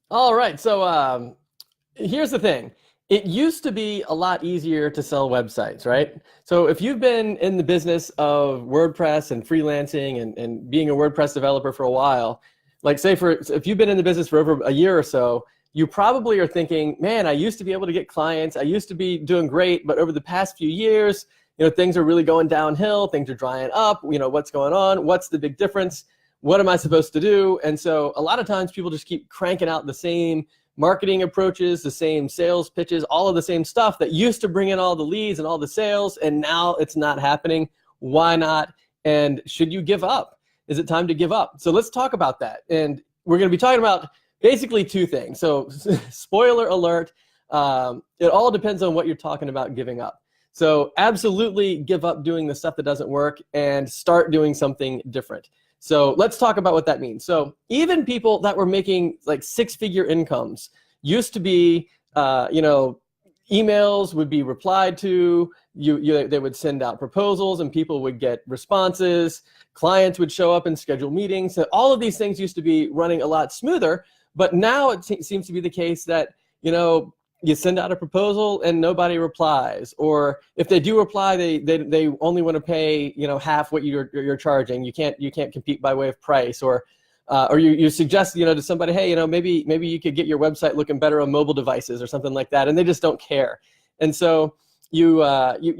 All right. So here's the thing. It used to be a lot easier to sell websites, right? So if you've been in the business of WordPress and freelancing and being a WordPress developer for a while, like say if you've been in the business for over a year or so, you probably are thinking, man, I used to be able to get clients. I used to be doing great, but over the past few years, things are really going downhill. Things are drying up. What's going on? What's the big difference? What am I supposed to do? And so a lot of times people just keep cranking out the same marketing approaches, the same sales pitches, all of the same stuff that used to bring in all the leads and all the sales, and now it's not happening. Why not? And should you give up? Is it time to give up? So let's talk about that. And we're going to be talking about basically two things. So spoiler alert, it all depends on what you're talking about giving up. So absolutely give up doing the stuff that doesn't work and start doing something different. So let's talk about what that means. So even people that were making like six-figure incomes used to be, emails would be replied to, they would send out proposals and people would get responses, clients would show up and schedule meetings. So all of these things used to be running a lot smoother, but now it seems to be the case that, you send out a proposal and nobody replies, or if they do reply, they only want to pay half what you're charging. You can't compete by way of price, or you suggest to somebody, hey, maybe you could get your website looking better on mobile devices or something like that, and they just don't care. And so you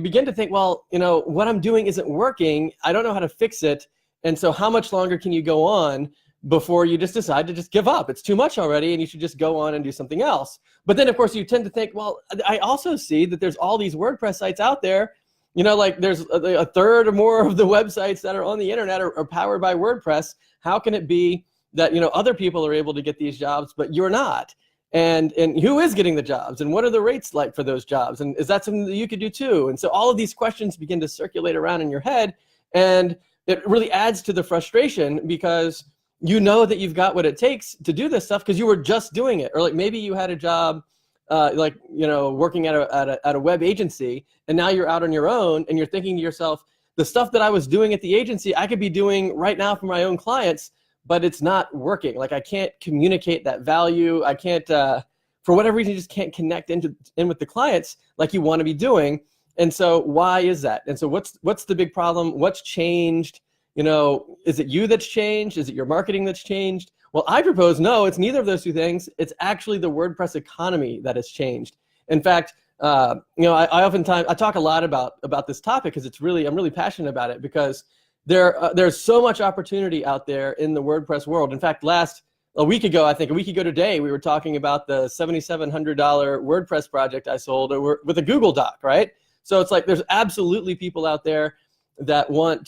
begin to think, well, what I'm doing isn't working. I don't know how to fix it, and so how much longer can you go on before you just decide to just give up? It's too much already, and you should just go on and do something else. But then, of course, you tend to think, well, I also see that there's all these WordPress sites out there. Like there's a third or more of the websites that are on the internet are powered by WordPress. How can it be that other people are able to get these jobs, but you're not? And who is getting the jobs? And what are the rates like for those jobs? And is that something that you could do too? And so all of these questions begin to circulate around in your head, and it really adds to the frustration because that you've got what it takes to do this stuff because you were just doing it. Or like maybe you had a job working at a web agency, and now you're out on your own and you're thinking to yourself, the stuff that I was doing at the agency, I could be doing right now for my own clients, but it's not working. Like I can't communicate that value. I can't, for whatever reason, you just can't connect in with the clients like you want to be doing. And so why is that? And so what's the big problem? What's changed? Is it you that's changed? Is it your marketing that's changed? Well, I propose no, it's neither of those two things. It's actually the WordPress economy that has changed. In fact, I oftentimes I talk a lot about this topic because I'm really passionate about it because there's so much opportunity out there in the WordPress world. In fact, a week ago today, we were talking about the $7,700 WordPress project I sold with a Google Doc, right? So it's like there's absolutely people out there that want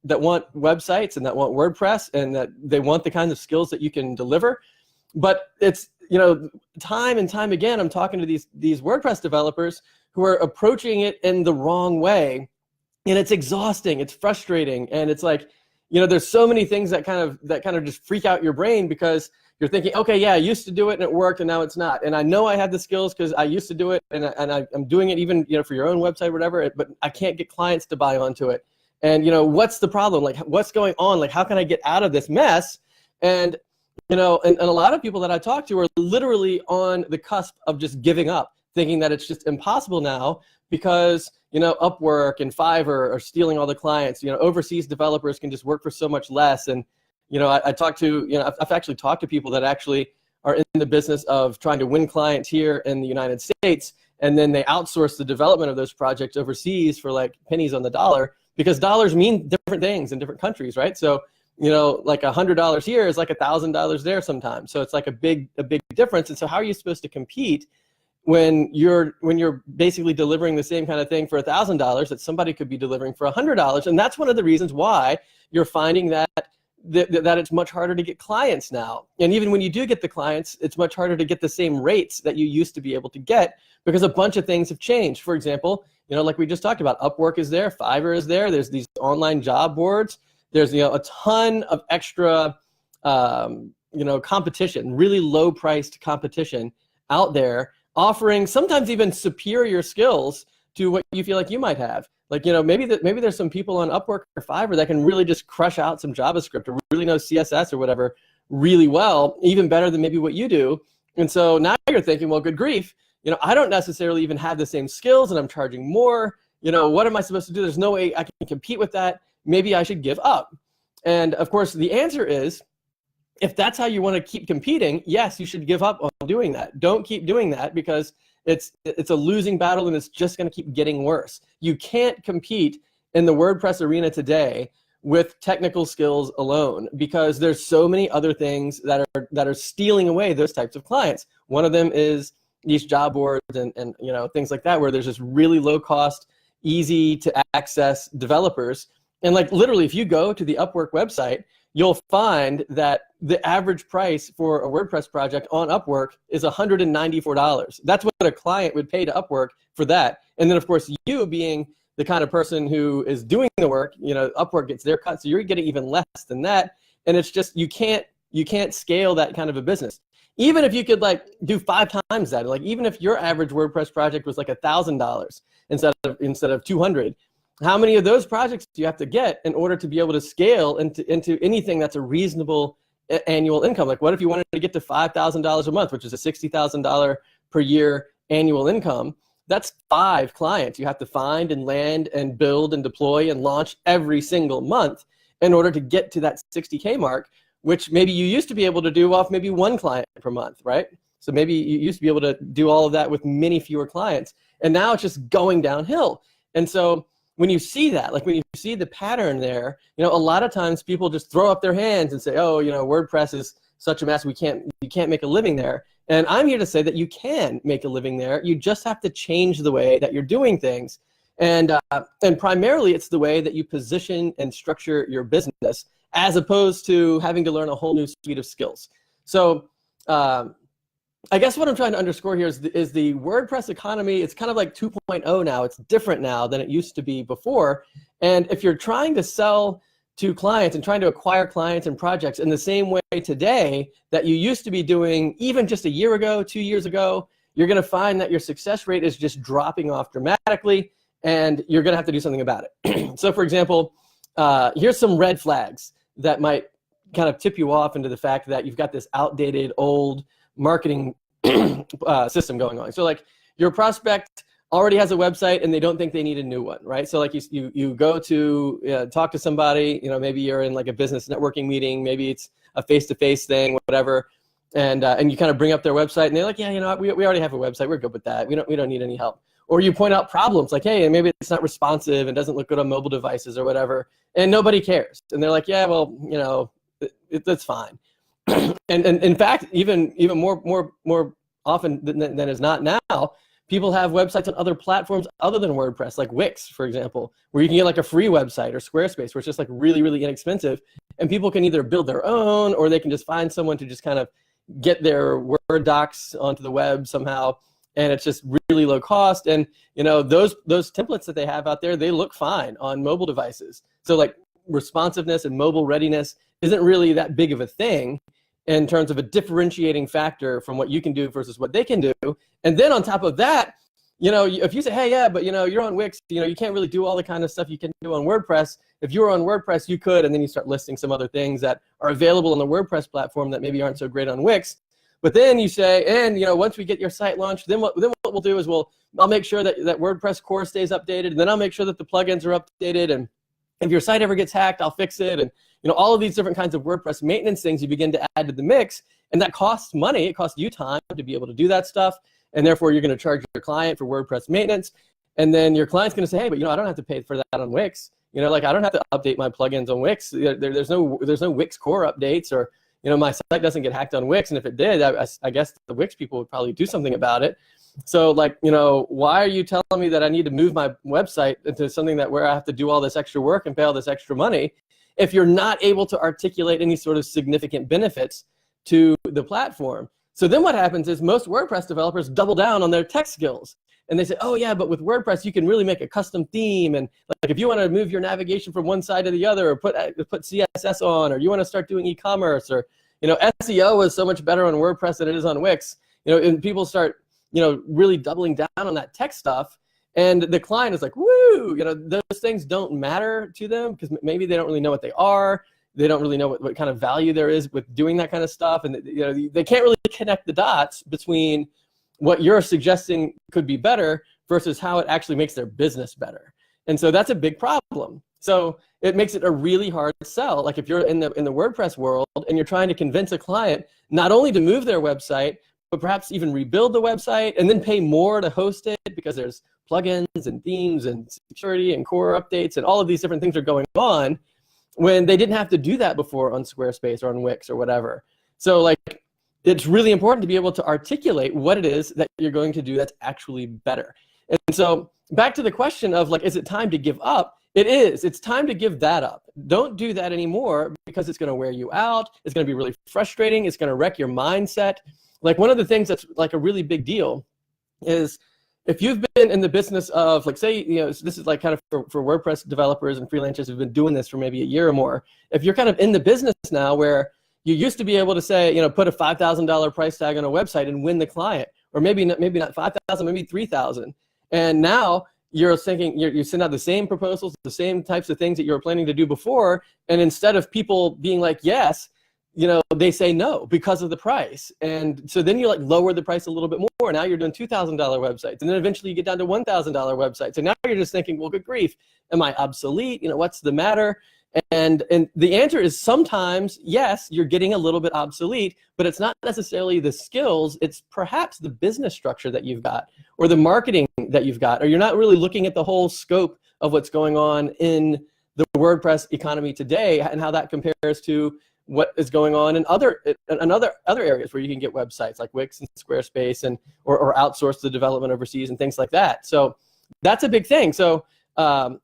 websites and that want WordPress and that they want the kinds of skills that you can deliver. But it's, time and time again, I'm talking to these WordPress developers who are approaching it in the wrong way. And it's exhausting, it's frustrating. And it's like, there's so many things that kind of just freak out your brain because you're thinking, okay, yeah, I used to do it and it worked and now it's not. And I know I had the skills because I used to do it and I'm doing it even, for your own website or whatever, but I can't get clients to buy onto it. And, what's the problem? Like, what's going on? Like, how can I get out of this mess? And, and a lot of people that I talk to are literally on the cusp of just giving up, thinking that it's just impossible now because, Upwork and Fiverr are stealing all the clients. Overseas developers can just work for so much less. And, I've actually talked to people that actually are in the business of trying to win clients here in the United States, and then they outsource the development of those projects overseas for like pennies on the dollar because dollars mean different things in different countries, right? So, like $100 here is like $1,000 there sometimes. So it's like a big difference. And so how are you supposed to compete when you're basically delivering the same kind of thing for $1,000 that somebody could be delivering for $100? And that's one of the reasons why you're finding that it's much harder to get clients now. And even when you do get the clients, it's much harder to get the same rates that you used to be able to get because a bunch of things have changed. For example, like we just talked about, Upwork is there, Fiverr is there, there's these online job boards, there's a ton of extra competition, really low priced competition out there offering sometimes even superior skills to what you feel like you might have. Like, maybe there's some people on Upwork or Fiverr that can really just crush out some JavaScript or really know CSS or whatever really well, even better than maybe what you do. And so now you're thinking, well, good grief, I don't necessarily even have the same skills and I'm charging more. What am I supposed to do? There's no way I can compete with that. Maybe I should give up. And of course, the answer is, if that's how you want to keep competing, yes, you should give up on doing that. Don't keep doing that, because it's a losing battle and it's just going to keep getting worse. You can't compete in the WordPress arena today with technical skills alone, because there's so many other things that are stealing away those types of clients. One of them is these job boards and things like that, where there's just really low cost, easy to access developers. And like literally, if you go to the Upwork website, you'll find that the average price for a WordPress project on Upwork is $194. That's what a client would pay to Upwork for that. And then of course, you being the kind of person who is doing the work, Upwork gets their cut, so you're getting even less than that. And it's just, you can't scale that kind of a business. Even if you could do 5 times that, even if your average WordPress project was $1,000 instead of 200, how many of those projects do you have to get in order to be able to scale into anything that's a reasonable annual income? Like, what if you wanted to get to $5,000 a month, which is a $60,000 per year annual income? That's 5 clients you have to find and land and build and deploy and launch every single month in order to get to that 60K mark, which maybe you used to be able to do off maybe 1 client per month, right? So maybe you used to be able to do all of that with many fewer clients, and now it's just going downhill. And so when you see that, when you see the pattern there, a lot of times people just throw up their hands and say, oh, WordPress is such a mess, you can't make a living there. And I'm here to say that you can make a living there. You just have to change the way that you're doing things. And primarily it's the way that you position and structure your business, as opposed to having to learn a whole new suite of skills. So I guess what I'm trying to underscore here is the WordPress economy. It's kind of like 2.0 now. It's different now than it used to be before. And if you're trying to sell to clients and trying to acquire clients and projects in the same way today that you used to be doing even just a year ago, 2 years ago, you're going to find that your success rate is just dropping off dramatically, and you're going to have to do something about it. So for example, here's some red flags that might kind of tip you off into the fact that you've got this outdated, old marketing system going on. So your prospect already has a website and they don't think they need a new one, right? So you go to talk to somebody, maybe you're in a business networking meeting, maybe it's a face-to-face thing, whatever, and you kind of bring up their website and they're like, yeah, we already have a website, we're good with that, we don't need any help. Or you point out problems like, hey, maybe it's not responsive and doesn't look good on mobile devices or whatever, and nobody cares. And they're like, yeah, well, that's fine. And in fact, even more often than is not now, people have websites on other platforms other than WordPress, like Wix, for example, where you can get a free website, or Squarespace, where it's just really, really inexpensive. And people can either build their own, or they can just find someone to just kind of get their Word docs onto the web somehow. And it's just really low cost. And those templates that they have out there, they look fine on mobile devices. So responsiveness and mobile readiness isn't really that big of a thing in terms of a differentiating factor from what you can do versus what they can do. And then on top of that, if you say, hey, yeah, but you're on Wix, you can't really do all the kind of stuff you can do on WordPress. If you were on WordPress, you could, and then you start listing some other things that are available on the WordPress platform that maybe aren't so great on Wix. But then you say, and once we get your site launched, then what we'll do is I'll make sure that WordPress core stays updated, and then I'll make sure that the plugins are updated, and if your site ever gets hacked, I'll fix it. And all of these different kinds of WordPress maintenance things you begin to add to the mix, and that costs money. It costs you time to be able to do that stuff, and therefore you're going to charge your client for WordPress maintenance, and then your client's going to say, hey, but I don't have to pay for that on Wix. I don't have to update my plugins on Wix. There's no Wix core updates, or my site doesn't get hacked on Wix, and if it did, I guess the Wix people would probably do something about it. So why are you telling me that I need to move my website into something where I have to do all this extra work and pay all this extra money if you're not able to articulate any sort of significant benefits to the platform? So then what happens is most WordPress developers double down on their tech skills. And they say, oh yeah, but with WordPress, you can really make a custom theme. And if you want to move your navigation from one side to the other, or put CSS on, or you want to start doing e-commerce, or, SEO is so much better on WordPress than it is on Wix. And people start, really doubling down on that tech stuff. And the client is like, woo, those things don't matter to them because maybe they don't really know what they are. They don't really know what kind of value there is with doing that kind of stuff. And they can't really connect the dots between what you're suggesting could be better versus how it actually makes their business better. And so that's a big problem. So it makes it a really hard sell. Like if you're in the WordPress world and you're trying to convince a client not only to move their website, but perhaps even rebuild the website and then pay more to host it because there's plugins and themes and security and core updates and all of these different things are going on, when they didn't have to do that before on Squarespace or on Wix or whatever. So like, it's really important to be able to articulate what it is that you're going to do that's actually better. And so back to the question of like, is it time to give up? It is. It's time to give that up. Don't do that anymore because it's going to wear you out. It's going to be really frustrating. It's going to wreck your mindset. Like one of the things that's like a really big deal is if you've been in the business of, like, say, this is like kind of for WordPress developers and freelancers who've been doing this for maybe a year or more. If you're kind of in the business now where you used to be able to say, put a $5,000 price tag on a website and win the client, or maybe not 5,000, maybe 3,000. And now you're thinking, you send out the same proposals, the same types of things that you were planning to do before. And instead of people being like, yes, they say no because of the price. And so then you like lower the price a little bit more. Now you're doing $2,000 websites. And then eventually you get down to $1,000 websites. And now you're just thinking, well, good grief, am I obsolete? What's the matter? And the answer is sometimes, yes, you're getting a little bit obsolete, but it's not necessarily the skills. It's perhaps the business structure that you've got or the marketing that you've got, or you're not really looking at the whole scope of what's going on in the WordPress economy today and how that compares to what is going on in other areas where you can get websites like Wix and Squarespace and or outsource the development overseas and things like that. So that's a big thing. So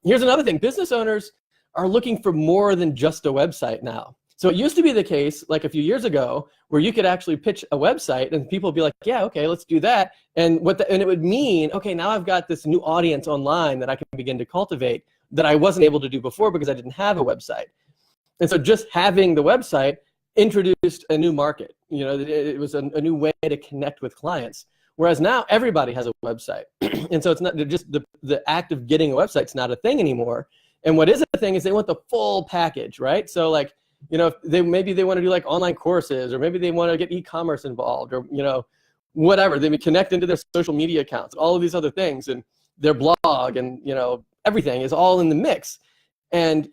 here's another thing. Business owners are looking for more than just a website now. So it used to be the case like a few years ago where you could actually pitch a website and people would be like, yeah, okay, let's do that. And it would mean, okay, now I've got this new audience online that I can begin to cultivate that I wasn't able to do before because I didn't have a website. And so just having the website introduced a new market. It was a new way to connect with clients. Whereas now everybody has a website. And so it's not just the act of getting a website's not a thing anymore. And what is a thing is they want the full package, right? So like, maybe they want to do like online courses, or maybe they want to get e-commerce involved, or, whatever. They may connect into their social media accounts, all of these other things, and their blog, and, everything is all in the mix. And,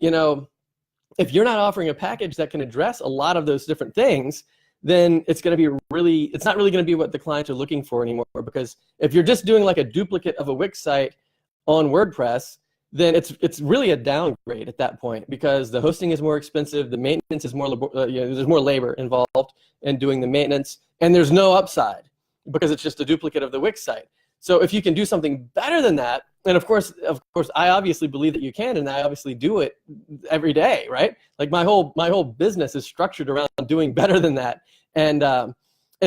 if you're not offering a package that can address a lot of those different things, then it's not really going to be what the clients are looking for anymore. Because if you're just doing like a duplicate of a Wix site on WordPress, then it's really a downgrade at that point, because the hosting is more expensive, the maintenance is more, there's more labor involved in doing the maintenance, and there's no upside because it's just a duplicate of the Wix site. So if you can do something better than that, and of course, I obviously believe that you can, and I obviously do it every day, right? Like my whole business is structured around doing better than that, and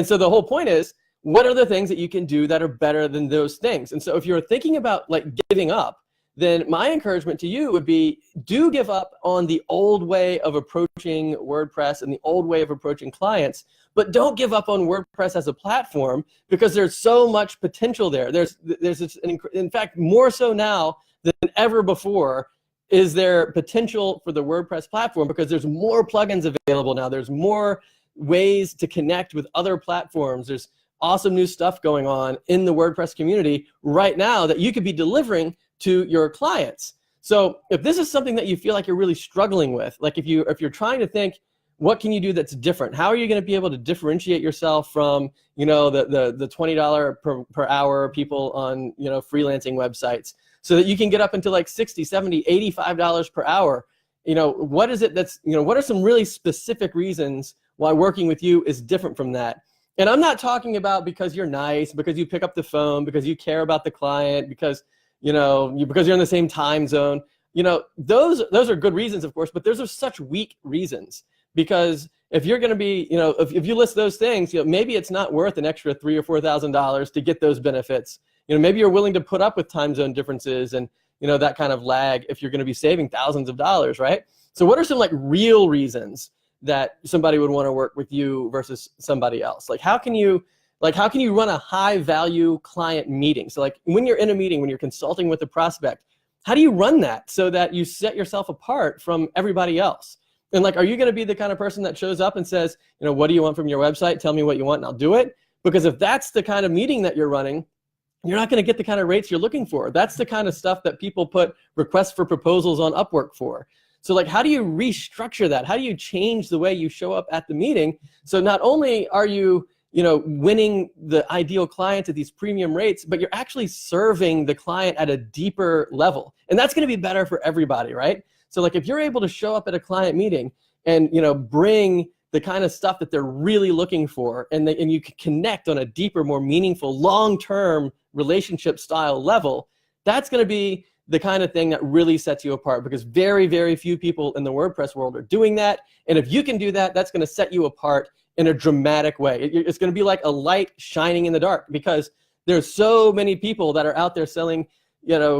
so the whole point is, what are the things that you can do that are better than those things? And so if you're thinking about like giving up, then my encouragement to you would be, do give up on the old way of approaching WordPress and the old way of approaching clients, but don't give up on WordPress as a platform, because there's so much potential there. There's this, in fact, more so now than ever before, is there potential for the WordPress platform, because there's more plugins available now. There's more ways to connect with other platforms. There's awesome new stuff going on in the WordPress community right now that you could be delivering to your clients. So if this is something that you feel like you're really struggling with, like if you're trying to think, what can you do that's different? How are you going to be able to differentiate yourself from, the $20 per hour people on, freelancing websites, so that you can get up into like $60, $70, $85 per hour? What is it that's, what are some really specific reasons why working with you is different from that? And I'm not talking about because you're nice, because you pick up the phone, because you care about the client, because because you're in the same time zone. Those are good reasons, of course, but those are such weak reasons. Because if you're going to be, if you list those things, maybe it's not worth an extra $3,000 or $4,000 to get those benefits. Maybe you're willing to put up with time zone differences and that kind of lag if you're going to be saving thousands of dollars, right? So what are some like real reasons that somebody would want to work with you versus somebody else? Like how can you run a high value client meeting? So like when you're in a meeting, when you're consulting with a prospect, how do you run that so that you set yourself apart from everybody else? And like, are you going to be the kind of person that shows up and says, what do you want from your website? Tell me what you want and I'll do it. Because if that's the kind of meeting that you're running, you're not going to get the kind of rates you're looking for. That's the kind of stuff that people put requests for proposals on Upwork for. So like, how do you restructure that? How do you change the way you show up at the meeting? So not only are you, winning the ideal client at these premium rates, but you're actually serving the client at a deeper level. And that's going to be better for everybody, right? So like, if you're able to show up at a client meeting and, bring the kind of stuff that they're really looking for, and you can connect on a deeper, more meaningful, long-term relationship style level, that's going to be the kind of thing that really sets you apart, because very, very few people in the WordPress world are doing that. And if you can do that, that's going to set you apart in a dramatic way. It's going to be like a light shining in the dark, because there's so many people that are out there selling,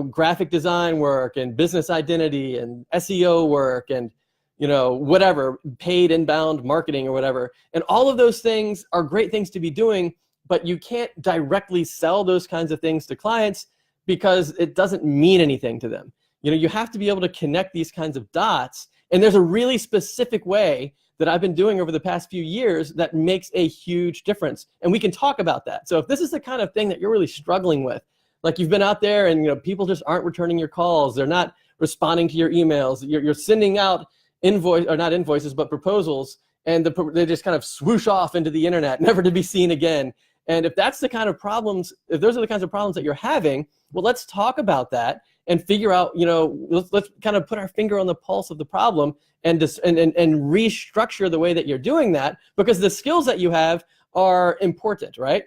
graphic design work and business identity and SEO work and, whatever, paid inbound marketing or whatever. And all of those things are great things to be doing, but you can't directly sell those kinds of things to clients because it doesn't mean anything to them. You have to be able to connect these kinds of dots. And there's a really specific way that I've been doing over the past few years that makes a huge difference. And we can talk about that. So if this is the kind of thing that you're really struggling with, like you've been out there and people just aren't returning your calls, they're not responding to your emails, you're sending out not invoices, but proposals, and they just kind of swoosh off into the internet, never to be seen again. And if that's the kind of problems, if those are the kinds of problems that you're having, well, let's talk about that and figure out, let's kind of put our finger on the pulse of the problem and restructure the way that you're doing that, because the skills that you have are important, right?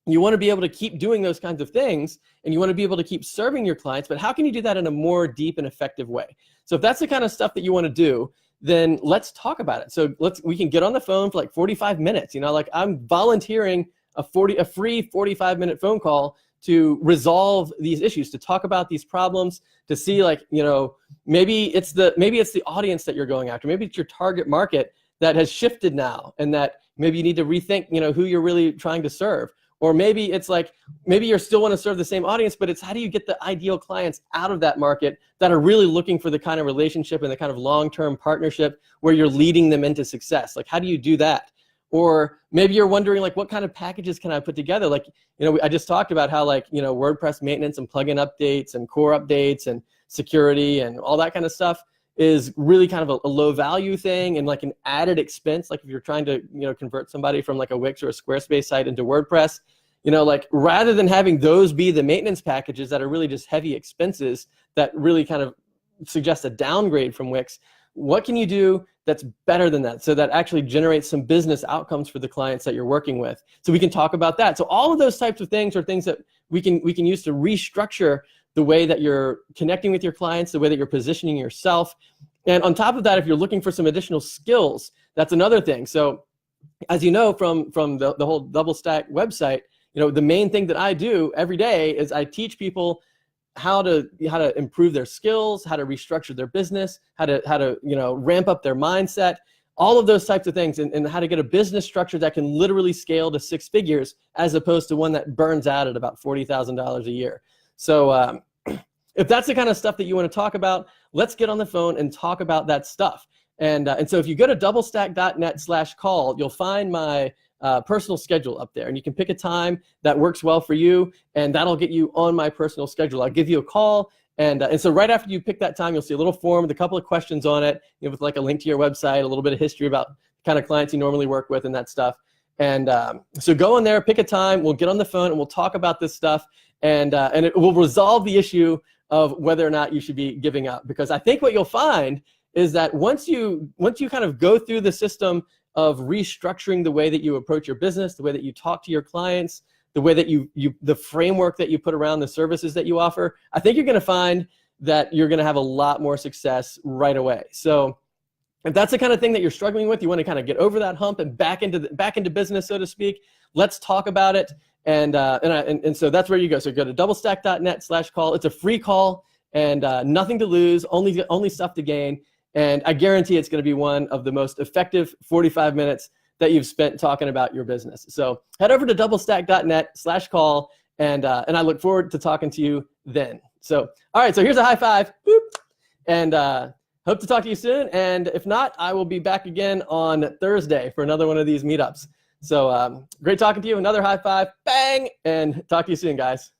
You want to be able to keep doing those kinds of things, and you want to be able to keep serving your clients, but how can you do that in a more deep and effective way? So if that's the kind of stuff that you want to do, then let's talk about it. So we can get on the phone for like 45 minutes. Like I'm volunteering a free 45-minute phone call to resolve these issues, to talk about these problems, to see like, maybe it's the audience that you're going after. Maybe it's your target market that has shifted now, and that maybe you need to rethink, who you're really trying to serve. Or maybe it's like, maybe you still want to serve the same audience, but it's how do you get the ideal clients out of that market that are really looking for the kind of relationship and the kind of long-term partnership where you're leading them into success? Like, how do you do that? Or maybe you're wondering, like, what kind of packages can I put together? Like, I just talked about how, like, WordPress maintenance and plugin updates and core updates and security and all that kind of stuff is really kind of a low value thing and like an added expense. Like if you're trying to, convert somebody from like a Wix or a Squarespace site into WordPress, like rather than having those be the maintenance packages that are really just heavy expenses that really kind of suggest a downgrade from Wix, what can you do that's better than that, so that actually generates some business outcomes for the clients that you're working with? So we can talk about that. So all of those types of things are things that we can use to restructure the way that you're connecting with your clients, the way that you're positioning yourself. And on top of that, if you're looking for some additional skills, that's another thing. So as you know from the whole DoubleStack website, the main thing that I do every day is I teach people how to improve their skills, how to restructure their business, how to ramp up their mindset, all of those types of things, and how to get a business structure that can literally scale to 6 figures as opposed to one that burns out at about $40,000 a year. So if that's the kind of stuff that you want to talk about, let's get on the phone and talk about that stuff. And so if you go to doublestack.net/call, you'll find my personal schedule up there, and you can pick a time that works well for you, and that'll get you on my personal schedule. I'll give you a call, and so right after you pick that time, you'll see a little form with a couple of questions on it, with like a link to your website, a little bit of history about the kind of clients you normally work with and that stuff. And so go in there, pick a time, we'll get on the phone, and we'll talk about this stuff, and it will resolve the issue of whether or not you should be giving up. Because I think what you'll find is that once you kind of go through the system of restructuring the way that you approach your business, the way that you talk to your clients, the way that the framework that you put around the services that you offer, I think you're going to find that you're going to have a lot more success right away. So if that's the kind of thing that you're struggling with, you want to kind of get over that hump and back into business, so to speak, let's talk about it. And so that's where you go. So go to doublestack.net/call. It's a free call, and nothing to lose, only stuff to gain. And I guarantee it's going to be one of the most effective 45 minutes that you've spent talking about your business. So head over to doublestack.net/call, and I look forward to talking to you then. So, all right, so here's a high five. Boop. And Hope to talk to you soon. And if not, I will be back again on Thursday for another one of these meetups. So great talking to you. Another high five. Bang. And talk to you soon, guys.